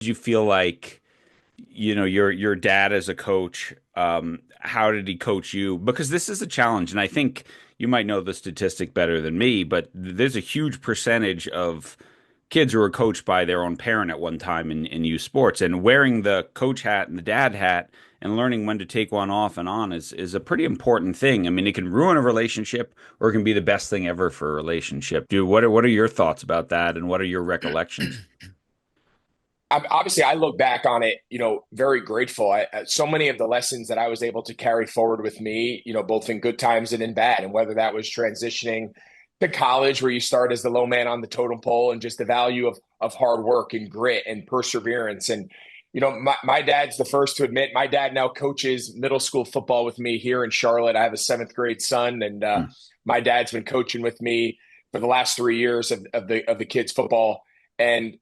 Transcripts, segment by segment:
did you feel like, your dad as a coach, how did he coach you? Because this is a challenge, and I think you might know the statistic better than me, but there's a huge percentage of kids who are coached by their own parent at one time in youth sports, and wearing the coach hat and the dad hat and learning when to take one off and on is a pretty important thing. I mean, it can ruin a relationship or it can be the best thing ever for a relationship. Dude, what are your thoughts about that, and what are your recollections? Obviously, I look back on it, very grateful. So many of the lessons that I was able to carry forward with me, both in good times and in bad, and whether that was transitioning to college, where you start as the low man on the totem pole, and just the value of hard work and grit and perseverance. And my dad's the first to admit, my dad now coaches middle school football with me here in Charlotte. I have a seventh grade son, and Hmm. my dad's been coaching with me for the last 3 years of the kids' football. And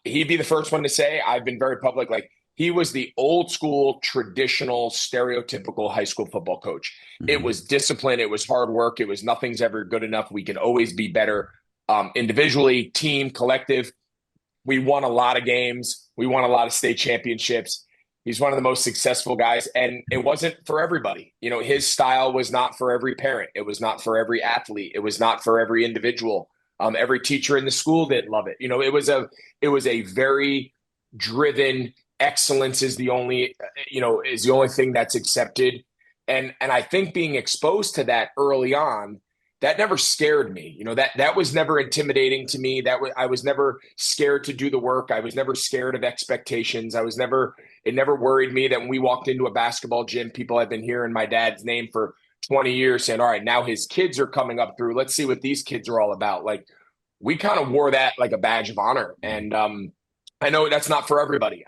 he'd be the first one to say, I've been very public, like he was the old school, traditional, stereotypical high school football coach. It Mhm. was discipline, it was hard work, it was nothing's ever good enough. We can always be better, individually, team, collective. We won a lot of games. We won a lot of state championships. He's one of the most successful guys, and it wasn't for everybody. His style was not for every parent. It was not for every athlete. It was not for every individual. Every teacher in the school didn't love it. It was a very driven. Excellence is the only thing that's accepted, and I think being exposed to that early on, that never scared me. That was never intimidating to me. I was never scared to do the work. I was never scared of expectations. It never worried me that when we walked into a basketball gym, people had been hearing my dad's name for 20 years saying, all right, now his kids are coming up through. Let's see what these kids are all about. Like, we kind of wore that like a badge of honor. And I know that's not for everybody.